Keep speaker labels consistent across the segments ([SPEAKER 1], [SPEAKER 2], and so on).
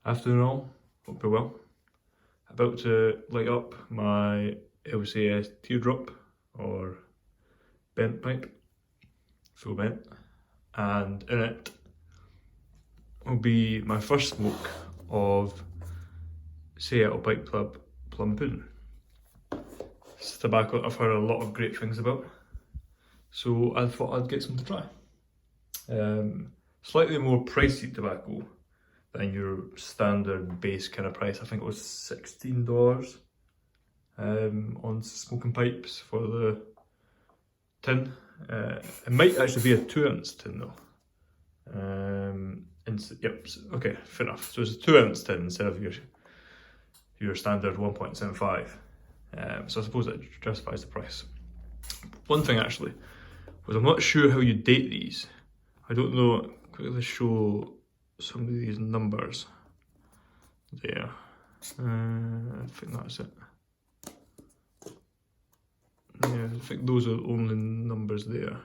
[SPEAKER 1] Afternoon all, hope you're well. About to light up my LCS teardrop or bent pipe, full bent, and in it will be my first smoke of Seattle Pipe Club Plum Pudding. It's tobacco I've heard a lot of great things about, so I thought I'd get some to try. Slightly more pricey tobacco than your standard base kind of price. I think it was $16 on smoking pipes for the tin. It might actually be a 2-ounce tin though. Yep, okay, fair enough. So it's a 2-ounce tin instead of your standard 1.75. So I suppose that justifies the price. One thing actually was I'm not sure how you date these. I don't know. Quickly show some of these numbers there. I think that's it. Yeah, I think those are the only numbers there.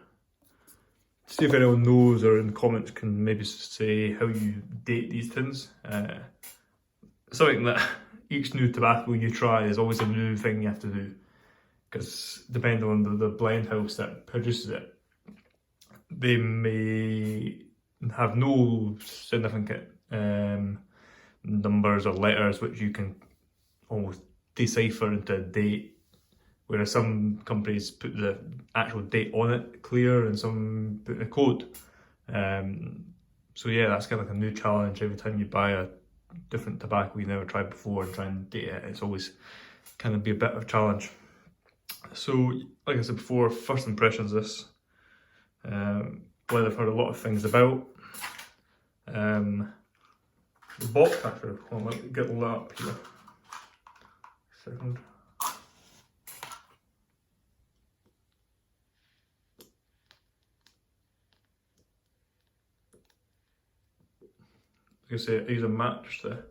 [SPEAKER 1] See if anyone knows or in the comments can maybe say how you date these tins. Something that each new tobacco you try is always a new thing you have to do, because depending on the blend house that produces it, they may have no significant numbers or letters which you can almost decipher into a date, whereas some companies put the actual date on it clear and some put a code. So yeah, that's kind of like a new challenge every time you buy a different tobacco you never tried before and try and date it. It's always kind of be a bit of a challenge. So like I said before, first impressions this. Blend I've heard a lot of things about. The box actually, I might get all that up here. Second. Like I say, I use a match to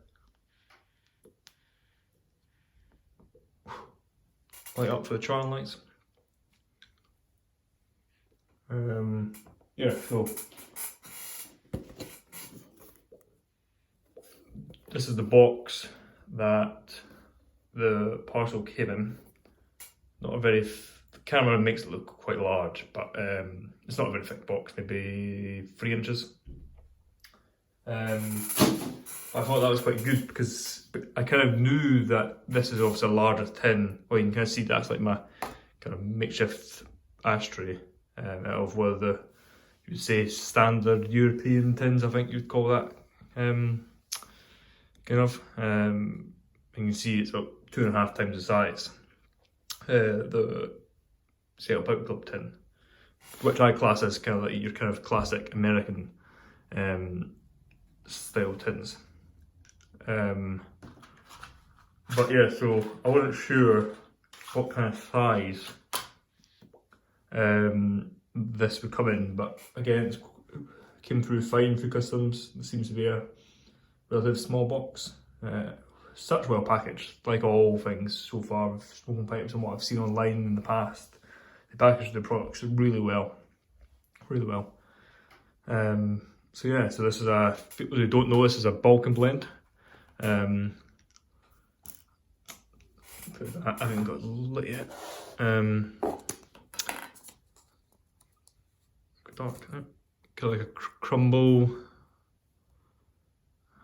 [SPEAKER 1] light up for the trial lights. Yeah, so this is the box that the parcel came in. Not a very, the camera makes it look quite large, but it's not a very thick box, maybe 3 inches. I thought that was quite good because I kind of knew that this is obviously a larger tin. Well, you can kind of see that's like my kind of makeshift ashtray of one of the, you'd say, standard European tins, I think you'd call that. Kind of. And you can see it's about 2.5 times the size. The Seattle Pipe Club tin, which I class as kind of like your kind of classic American style tins. But yeah, so I wasn't sure what kind of size this would come in, but again, it came through fine through customs. It seems to be a relatively small box. Such well packaged, like all things so far with smoking pipes and what I've seen online in the past. They package the products really well, really well. So yeah, so this is a, people who don't know, this is a Balkan blend. I haven't got lit yet. Dark, kind of like a crumble.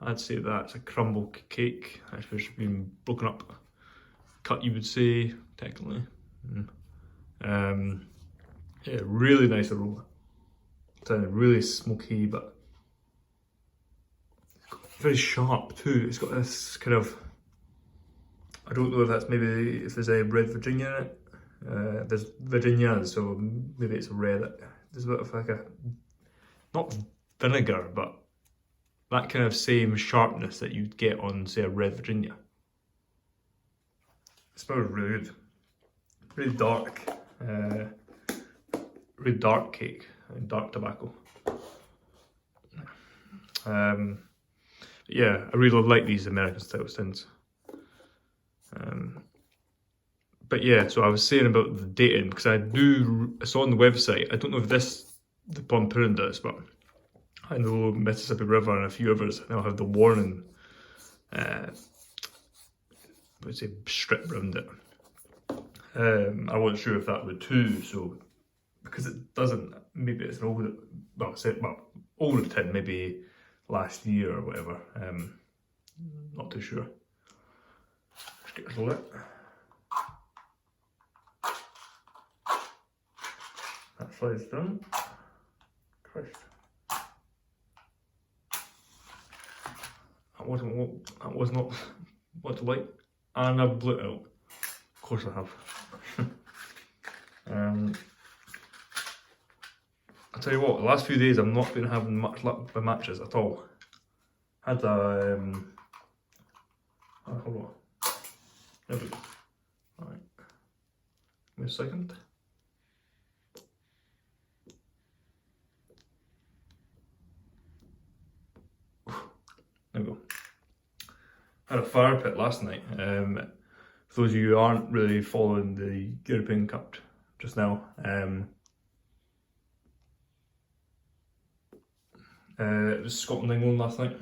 [SPEAKER 1] I'd say that's a crumble cake. That's which has been broken up, cut, you would say, technically. Yeah, really nice aroma. It's really smoky, but very sharp too. It's got this kind of, I don't know if that's maybe, if there's a red Virginia in it. There's Virginia, so maybe it's a red. There's a bit of like a, not vinegar, but that kind of same sharpness that you'd get on, say, a red Virginia. It smells really good. Really dark. Really dark cake and dark tobacco. Yeah, I really like these American style tins. But yeah, so I was saying about the dating, because I saw on the website, I don't know if the Plum Pudding does, but I know Mississippi River and a few others now have the warning What's a strip around it. I wasn't sure if that would too, so because it doesn't, maybe it's an older, older tin, maybe last year or whatever. Not too sure. Let's get a lid. That slide's done. Christ. That was not what to like. And I've blew it out. Of course I have. I'll tell you what, the last few days I've not been having much luck with matches at all. Had a hold on. There we go. Alright. Give me a second. There we go. Had a fire pit last night. For those of you who aren't really following the European Cup just now, it was Scotland-England last night.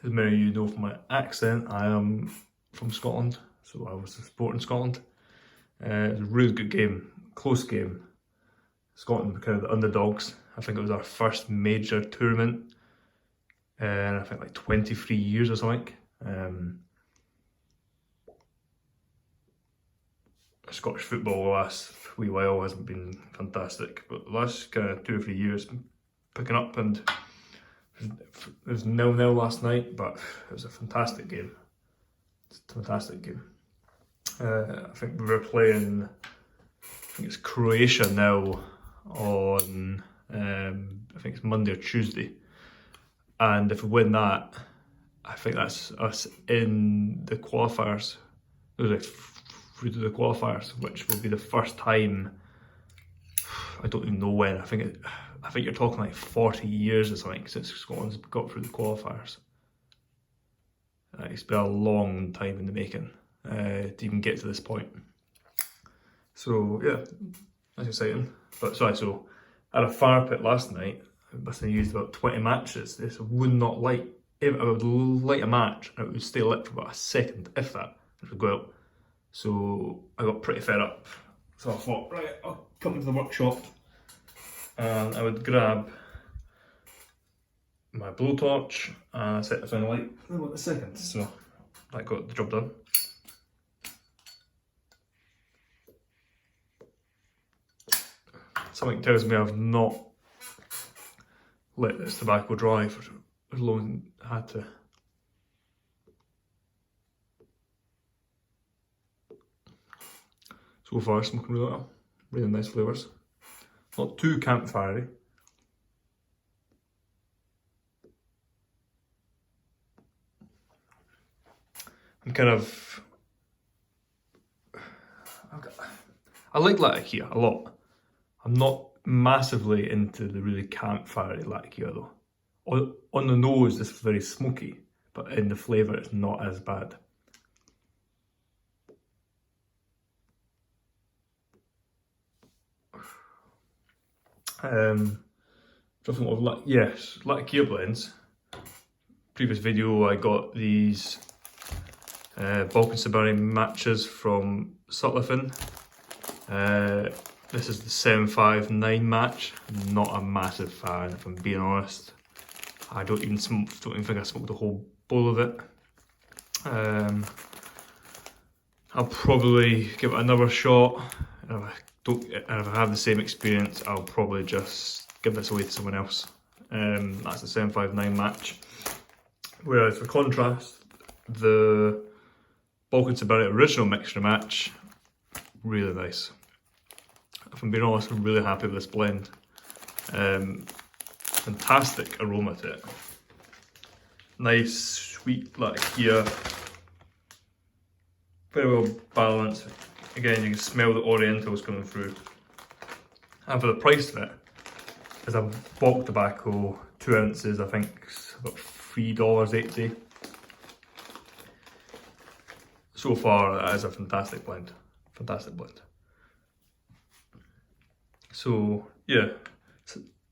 [SPEAKER 1] As many of you know from my accent, I am from Scotland, so I was supporting Scotland. It was a really good game, close game. Scotland were kind of the underdogs. I think it was our first major tournament in I think like 23 years or something. Scottish football the last wee while hasn't been fantastic, but the last kind of 2 or 3 years picking up, and it was 0-0 last night, but it was a fantastic game. It's a fantastic game. I think we were playing, I think it's Croatia now on, I think it's Monday or Tuesday. And if we win that, I think that's us in the qualifiers. Through to the qualifiers, which will be the first time. I don't even know when. I think you're talking like 40 years or something since Scotland's got through the qualifiers. It's been a long time in the making to even get to this point. So yeah, that's exciting. But sorry, so I had a fire pit last night. I must have used about 20 matches. This would not light. If I would light a match, it would stay lit for about a second, if that, it would go out. So I got pretty fed up. So I thought, right, I'll come into the workshop and I would grab my blowtorch and set the thing alight in about a second. So that got the job done. Something tells me I've not let this tobacco dry for as long as I had to. So far, smoking really well. Really nice flavours. Not too campfirey. I'm kind of... I like Latakia a lot. I'm not massively into the really campfirey Latakia though. On the nose, it's very smoky, but in the flavour, it's not as bad. Yes, Latakia blends. Previous video I got these Balkan Sabari matches from Sutlefin. This is the 759 match. I'm not a massive fan, if I'm being honest. I don't even think I smoked the whole bowl of it. I'll probably give it another shot. If I have the same experience, I'll probably just give this away to someone else. That's the 759 match. Whereas for contrast, the Balkan Sabari original mixture match, really nice. If I'm being honest, I'm really happy with this blend. Fantastic aroma to it. Nice, sweet Latakia. Very well balanced. Again, you can smell the Orientals coming through. And for the price of it, as a bulk tobacco, 2 ounces, I think it's about $3.80. So far, that is a fantastic blend. Fantastic blend. So, yeah,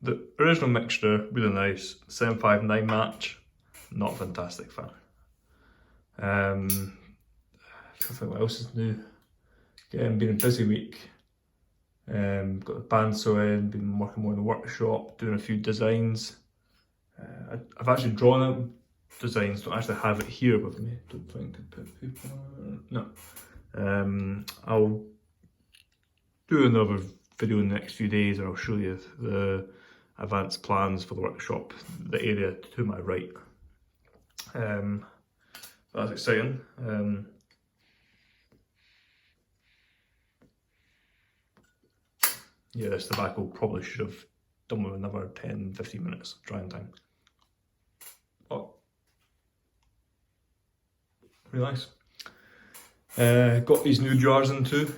[SPEAKER 1] the original mixture, really nice. 759 match, not a fantastic fan. I think what else is new. Again, been a busy week. Got the bandsaw in, been working more in the workshop, doing a few designs. I've actually drawn out designs, don't actually have it here with me. Don't think I put paper on it. No. I'll do another video in the next few days and I'll show you the advanced plans for the workshop, the area to my right. That's exciting. Yeah, this tobacco probably should have done with another 10-15 minutes drying time. But really nice. Got these new jars in too.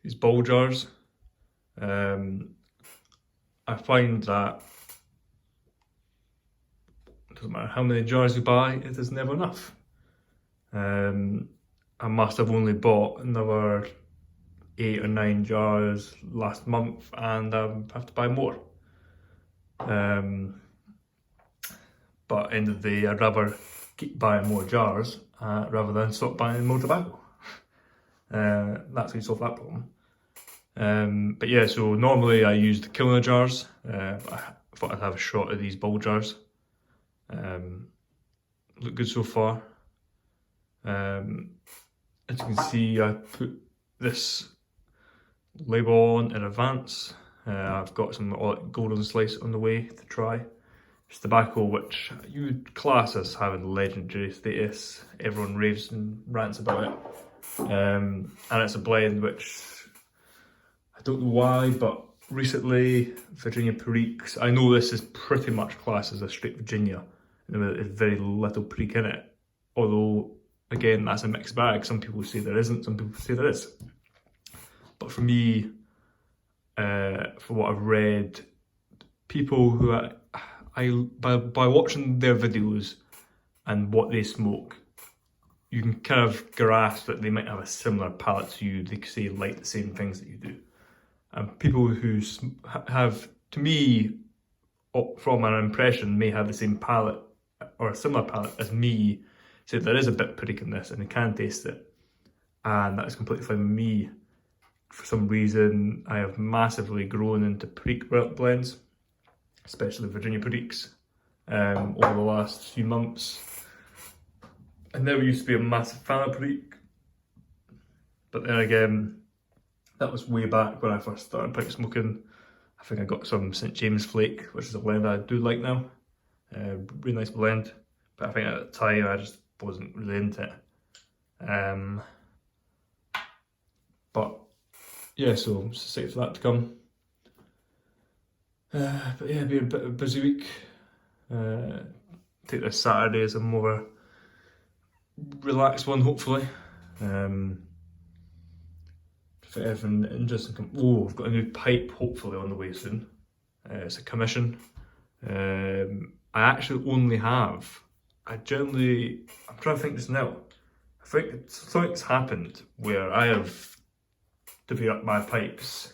[SPEAKER 1] These ball jars. I find that it doesn't matter how many jars you buy, it is never enough. I must have only bought another 8 or 9 jars last month and I have to buy more. But end of the day, I'd rather keep buying more jars rather than stop buying more tobacco. That's how you solve that problem. But yeah, so normally I use the Kilner jars, but I thought I'd have a shot of these ball jars. Look good so far. As you can see, I put this label on in advance. I've got some golden slice on the way to try. It's tobacco which you would class as having legendary status. Everyone raves and rants about it. And it's a blend which, I don't know why, but recently Virginia Periques, I know this is pretty much classed as a straight Virginia. There's very little Perique in it. Although, again, that's a mixed bag. Some people say there isn't, some people say there is. But for me, for what I've read, people who by watching their videos and what they smoke, you can kind of grasp that they might have a similar palate to you. They say like the same things that you do. And people who have, to me, from an impression, may have the same palate or a similar palate as me, say there is a bit of Perique in this and they can taste it. And that is completely fine with me. For some reason, I have massively grown into Perique blends, especially Virginia Periques, over the last few months. I never used to be a massive fan of Perique, but then again, that was way back when I first started pipe smoking. I think I got some St James Flake, which is a blend I do like now. Really nice blend, but I think at the time I just wasn't really into it. But yeah, so I'm just excited for that to come. But yeah, be a bit of a busy week. Take this Saturday as a more relaxed one, hopefully. If everything interesting oh, I've got a new pipe hopefully on the way soon. It's a commission. I actually only have, I'm trying to think this now. I think something's happened where I have divvied up my pipes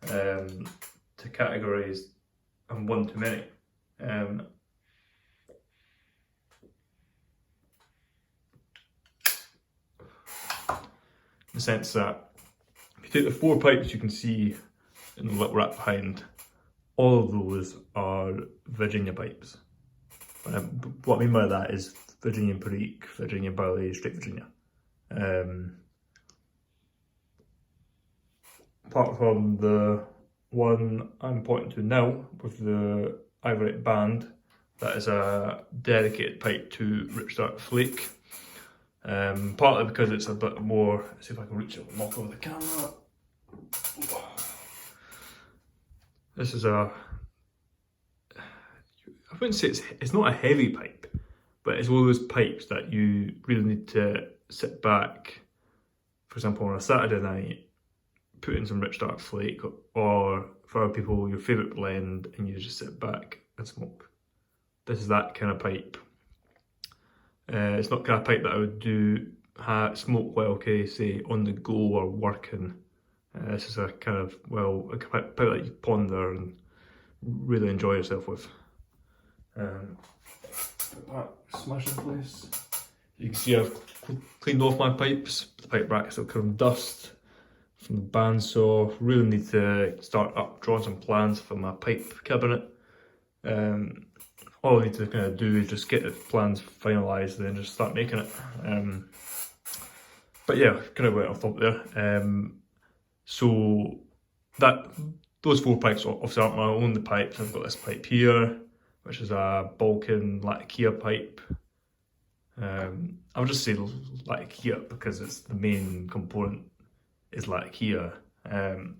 [SPEAKER 1] to categories and one too many. In the sense that if you take the 4 pipes you can see in the little rack behind, all of those are Virginia pipes. What I mean by that is Virginia Perique, Virginia Barley, straight Virginia. Apart from the one I'm pointing to now with the Ivorite band, that is a dedicated pipe to Ripstart Flake. Partly because it's a bit more, let's see if I can reach it and knock over the camera. This is I wouldn't say it's not a heavy pipe, but it's one of those pipes that you really need to sit back, for example on a Saturday night, put in some Rich Dark Flake, or for other people your favourite blend and you just sit back and smoke. This is that kind of pipe. It's not kind of pipe that I would do smoke while, okay, say on the go or working. This is a kind of, well, a pipe that you ponder and really enjoy yourself with. Put that smash in place. You can see I've cleaned off my pipes. The pipe brackets have come dust from the bandsaw. Really need to start up drawing some plans for my pipe cabinet. All I need to kind of do is just get the plans finalised and then just start making it. But yeah, kind of went off top there. So those 4 pipes obviously aren't my only pipes. I've got this pipe here, which is a Balkan Latakia pipe. I'll just say Latakia because it's the main component is Latakia. And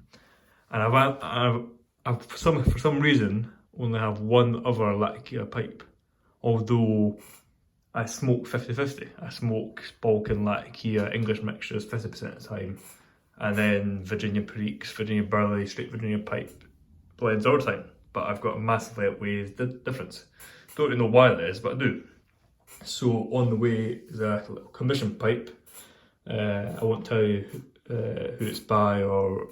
[SPEAKER 1] I've for some reason only have one other Latakia pipe, although I smoke 50-50. I smoke Balkan Latakia English mixtures 50% of the time, and then Virginia Periques, Virginia Burley, straight Virginia pipe blends all the time. But I've got a massively outweighs difference. Don't really know why that is, but I do. So on the way is a little commission pipe. I won't tell you who it's by or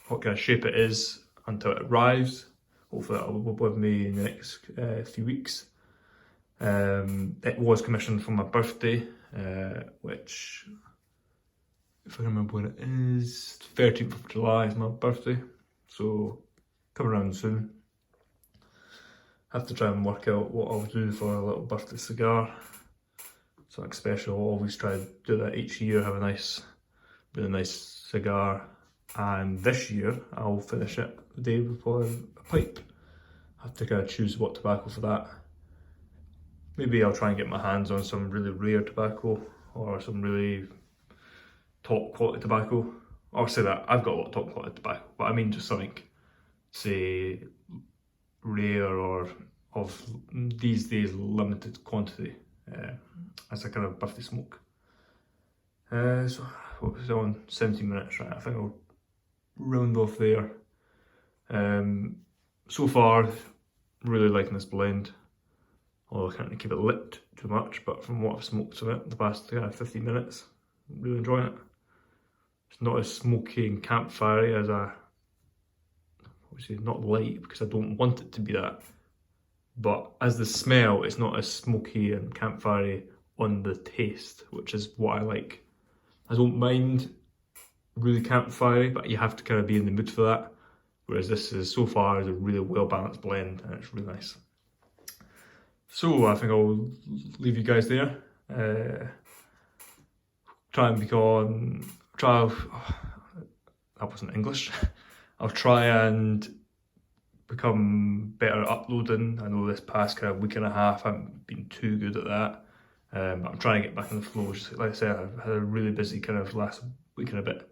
[SPEAKER 1] what kind of shape it is until it arrives. Hopefully that will be with me in the next few weeks. It was commissioned for my birthday, which, if I remember when it is, 13th of July is my birthday, so coming around soon. Have to try and work out what I'll do for a little birthday cigar. Something special. I'll always try to do that each year, have a nice, really nice cigar. And this year I'll finish it the day before a pipe. I have to kind of choose what tobacco for that. Maybe I'll try and get my hands on some really rare tobacco or some really top quality tobacco. I'll say that I've got a lot of top quality tobacco, but I mean just something, say, rare or of these days limited quantity as a kind of birthday smoke. So what was it on? 17 minutes, right? I think I'll round off there. So far, really liking this blend. Although I can't keep it lit too much, but from what I've smoked of it the past 15 minutes, I'm really enjoying it. It's not as smoky and campfirey as obviously not light because I don't want it to be that. But as the smell, it's not as smoky and campfirey on the taste, which is what I like. I don't mind really campfirey, but you have to kind of be in the mood for that. Whereas this is so far is a really well balanced blend and it's really nice. So I think I'll leave you guys there. That wasn't English. I'll try and become better at uploading. I know this past kind of week and a half I haven't been too good at that. But I'm trying to get back in the flow. Just like I said, I've had a really busy kind of last week and a bit.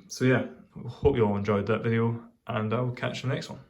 [SPEAKER 1] So yeah, hope you all enjoyed that video and I'll catch you in the next one.